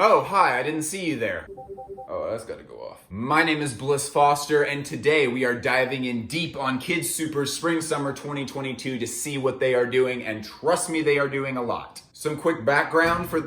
Oh, hi, I didn't see you there. Oh, that's gotta go off. My name is Bliss Foster, and today we are diving in deep on KidSuper Spring Summer 2022 to see what they are doing, and trust me, they are doing a lot. Some quick background for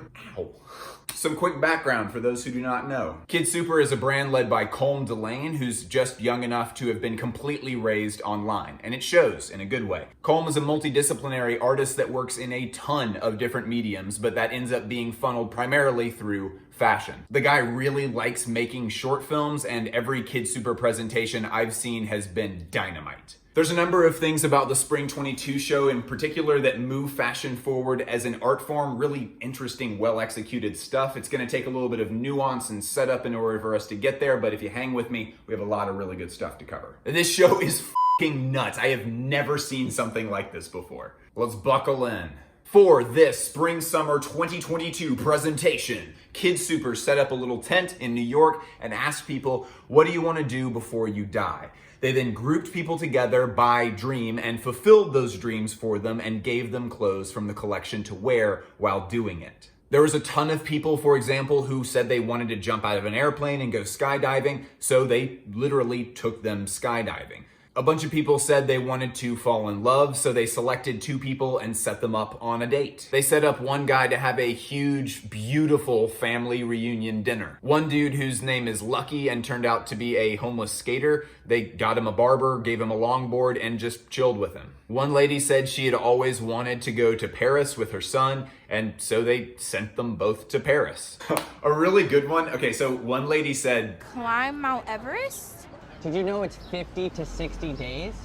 those who do not know. KidSuper is a brand led by Colm Dillane, who's just young enough to have been completely raised online, and it shows in a good way. Colm is a multidisciplinary artist that works in a ton of different mediums, but that ends up being funneled primarily through fashion. The guy really likes making short films, and every KidSuper presentation I've seen has been dynamite. There's a number of things about the Spring 22 show in particular that move fashion forward as an art form, really interesting, well-executed stuff. It's gonna take a little bit of nuance and setup in order for us to get there, but if you hang with me, we have a lot of really good stuff to cover. This show is f***ing nuts. I have never seen something like this before. Let's buckle in. For this Spring Summer 2022 presentation, KidSuper set up a little tent in New York and asked people, what do you want to do before you die? They then grouped people together by dream and fulfilled those dreams for them and gave them clothes from the collection to wear while doing it. There was a ton of people, for example, who said they wanted to jump out of an airplane and go skydiving, so they literally took them skydiving. A bunch of people said they wanted to fall in love, so they selected two people and set them up on a date. They set up one guy to have a huge, beautiful family reunion dinner. One dude whose name is Lucky and turned out to be a homeless skater, they got him a barber, gave him a longboard, and just chilled with him. One lady said she had always wanted to go to Paris with her son, and so they sent them both to Paris. A really good one. Okay, so one lady said, Climb Mount Everest? Did you know it's 50 to 60 days?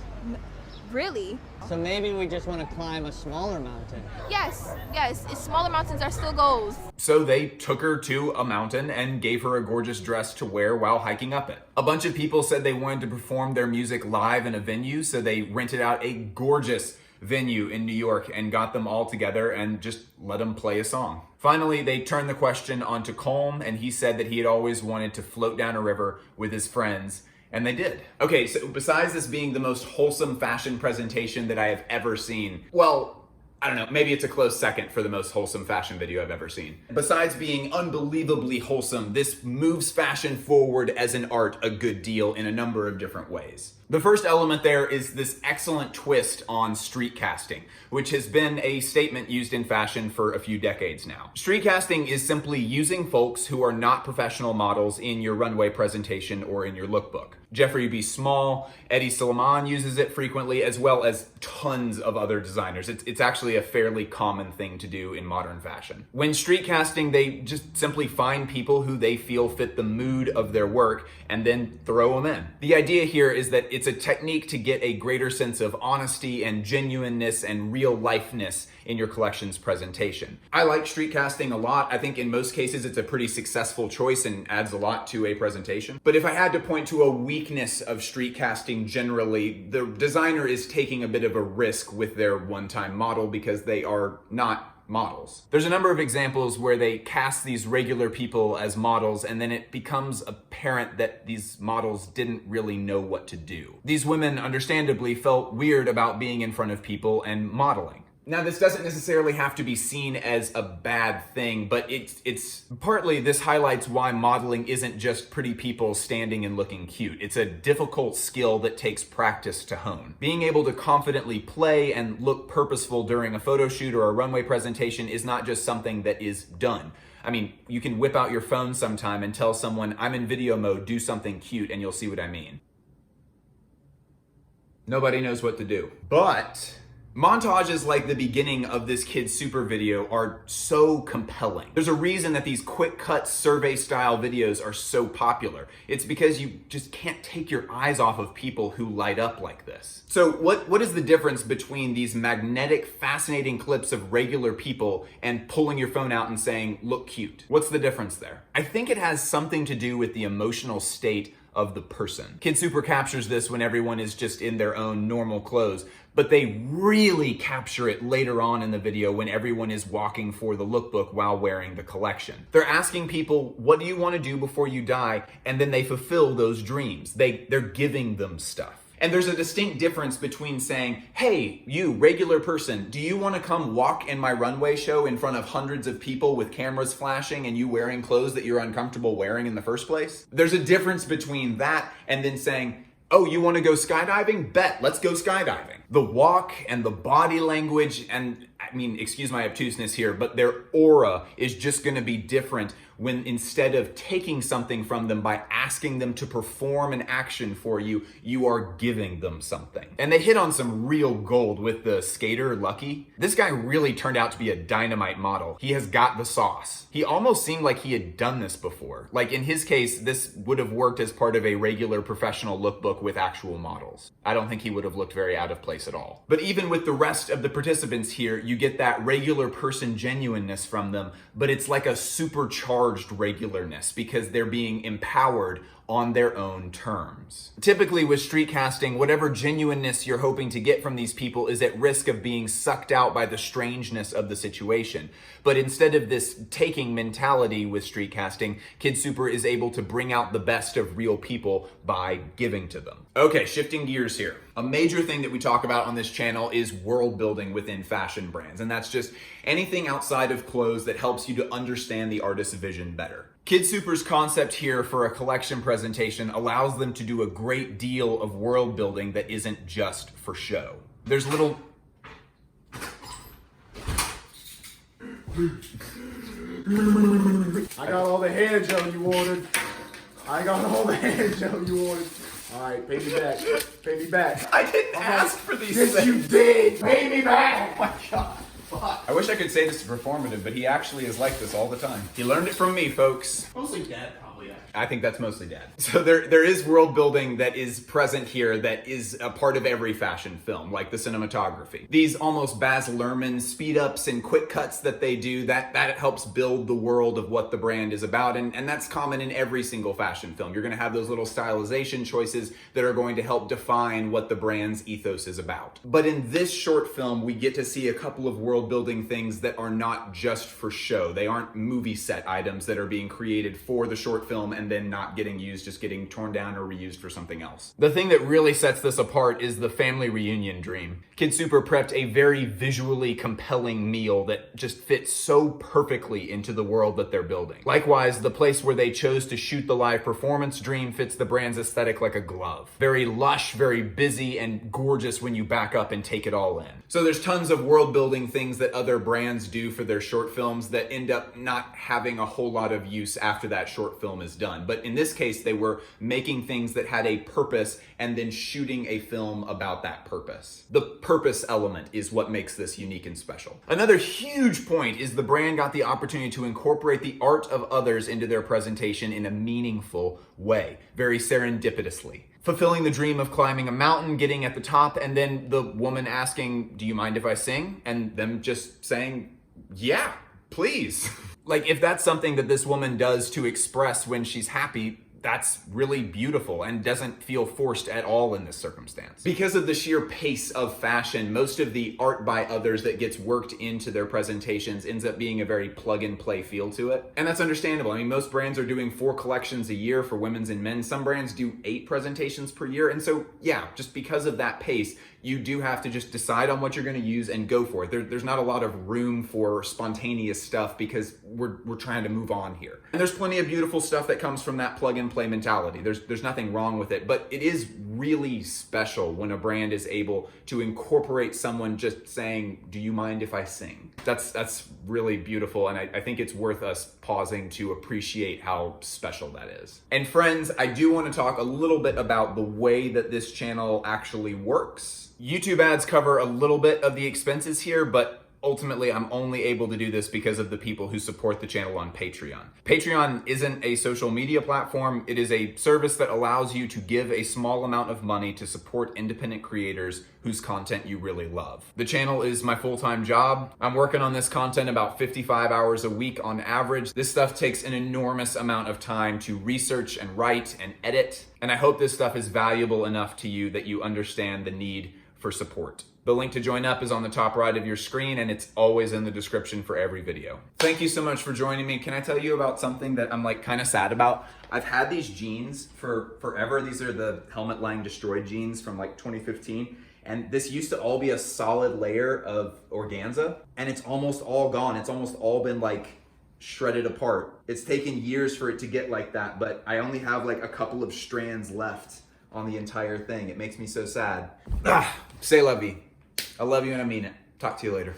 Really? So maybe we just want to climb a smaller mountain. Yes, smaller mountains are still goals. So they took her to a mountain and gave her a gorgeous dress to wear while hiking up it. A bunch of people said they wanted to perform their music live in a venue, so they rented out a gorgeous venue in New York and got them all together and just let them play a song. Finally, they turned the question onto Colm, and he said that he had always wanted to float down a river with his friends, and they did. Okay, so besides this being the most wholesome fashion presentation that I have ever seen, well, I don't know, maybe it's a close second for the most wholesome fashion video I've ever seen. Besides being unbelievably wholesome, this moves fashion forward as an art a good deal in a number of different ways. The first element there is this excellent twist on street casting, which has been a statement used in fashion for a few decades now. Street casting is simply using folks who are not professional models in your runway presentation or in your lookbook. Jeffrey B. Small, Eddie Suleiman uses it frequently, as well as tons of other designers. It's actually a fairly common thing to do in modern fashion. When street casting, they just simply find people who they feel fit the mood of their work and then throw them in. The idea here is that it's a technique to get a greater sense of honesty and genuineness and real lifeness in your collection's presentation. I like street casting a lot. I think in most cases it's a pretty successful choice and adds a lot to a presentation. But if I had to point to a weakness of street casting generally, the designer is taking a bit of a risk with their one-time model because they are not models. There's a number of examples where they cast these regular people as models and then it becomes apparent that these models didn't really know what to do. These women understandably felt weird about being in front of people and modeling. Now, this doesn't necessarily have to be seen as a bad thing, but it's partly this highlights why modeling isn't just pretty people standing and looking cute. It's a difficult skill that takes practice to hone. Being able to confidently play and look purposeful during a photo shoot or a runway presentation is not just something that is done. I mean, you can whip out your phone sometime and tell someone, I'm in video mode, do something cute, and you'll see what I mean. Nobody knows what to do. But montages like the beginning of this KidSuper video are so compelling. There's a reason that these quick cut survey style videos are so popular. It's because you just can't take your eyes off of people who light up like this. So what is the difference between these magnetic, fascinating clips of regular people and pulling your phone out and saying, look cute? What's the difference there? I think it has something to do with the emotional state of the person. KidSuper captures this when everyone is just in their own normal clothes, but they really capture it later on in the video when everyone is walking for the lookbook while wearing the collection. They're asking people, what do you want to do before you die? And then they fulfill those dreams. They're giving them stuff. And there's a distinct difference between saying, hey, you regular person, do you want to come walk in my runway show in front of hundreds of people with cameras flashing and you wearing clothes that you're uncomfortable wearing in the first place? There's a difference between that and then saying, oh, you want to go skydiving? Bet, let's go skydiving. The walk and the body language, and I mean, excuse my obtuseness here, but their aura is just going to be different when instead of taking something from them by asking them to perform an action for you, you are giving them something. And they hit on some real gold with the skater, Lucky. This guy really turned out to be a dynamite model. He has got the sauce. He almost seemed like he had done this before. Like in his case, this would have worked as part of a regular professional lookbook with actual models. I don't think he would have looked very out of place at all. But even with the rest of the participants here, you get that regular person genuineness from them, but it's like a supercharged regularness because they're being empowered on their own terms. Typically with street casting, whatever genuineness you're hoping to get from these people is at risk of being sucked out by the strangeness of the situation. But instead of this taking mentality with street casting, KidSuper is able to bring out the best of real people by giving to them. Okay, shifting gears here. A major thing that we talk about on this channel is world building within fashion brands, and that's just anything outside of clothes that helps you to understand the artist's vision better. KidSuper's concept here for a collection presentation allows them to do a great deal of world building that isn't just for show. There's little... I got all the hair gel you ordered. I got all the hair gel you ordered. All right, pay me back. Pay me back. I didn't ask for these Yes, things. you did. Pay me back. Oh my God. Fuck. I wish I could say this is performative, but he actually is like this all the time. He learned it from me, folks. Mostly dad, probably. I think that's mostly dad. So there is world building that is present here that is a part of every fashion film, like the cinematography. These almost Baz Luhrmann speed ups and quick cuts that they do, that helps build the world of what the brand is about. And that's common in every single fashion film. You're gonna have those little stylization choices that are going to help define what the brand's ethos is about. But in this short film, we get to see a couple of world building things that are not just for show. They aren't movie set items that are being created for the short film and then not getting used, just getting torn down or reused for something else. The thing that really sets this apart is the family reunion dream. KidSuper prepped a very visually compelling meal that just fits so perfectly into the world that they're building. Likewise, the place where they chose to shoot the live performance dream fits the brand's aesthetic like a glove. Very lush, very busy, and gorgeous when you back up and take it all in. So there's tons of world building things that other brands do for their short films that end up not having a whole lot of use after that short film is done. But in this case, they were making things that had a purpose and then shooting a film about that purpose. The purpose element is what makes this unique and special. Another huge point is the brand got the opportunity to incorporate the art of others into their presentation in a meaningful way, very serendipitously. Fulfilling the dream of climbing a mountain, getting at the top, and then the woman asking, do you mind if I sing? And them just saying, yeah, please. Like, if that's something that this woman does to express when she's happy, that's really beautiful and doesn't feel forced at all in this circumstance. Because of the sheer pace of fashion, most of the art by others that gets worked into their presentations ends up being a very plug and play feel to it. And that's understandable. I mean, most brands are doing 4 collections a year for women's and men's. Some brands do 8 presentations per year. And so, yeah, just because of that pace, you do have to just decide on what you're going to use and go for it. There's not a lot of room for spontaneous stuff because we're trying to move on here. And there's plenty of beautiful stuff that comes from that plug and play mentality. There's nothing wrong with it, but it is really special when a brand is able to incorporate someone just saying, do you mind if I sing? That's really beautiful, and I think it's worth us pausing to appreciate how special that is. And friends, I do want to talk a little bit about the way that this channel actually works. YouTube ads cover a little bit of the expenses here, but ultimately, I'm only able to do this because of the people who support the channel on Patreon. Patreon isn't a social media platform. It is a service that allows you to give a small amount of money to support independent creators whose content you really love. The channel is my full-time job. I'm working on this content about 55 hours a week on average. This stuff takes an enormous amount of time to research and write and edit, and I hope this stuff is valuable enough to you that you understand the need for support. The link to join up is on the top right of your screen, and it's always in the description for every video. Thank you so much for joining me. Can I tell you about something that I'm like kind of sad about? I've had these jeans for forever. These are the Helmut Lang Destroyed jeans from like 2015. And this used to all be a solid layer of organza, and it's almost all gone. It's almost all been like shredded apart. It's taken years for it to get like that, but I only have like a couple of strands left on the entire thing. It makes me so sad. Say lovey. I love you and I mean it. Talk to you later.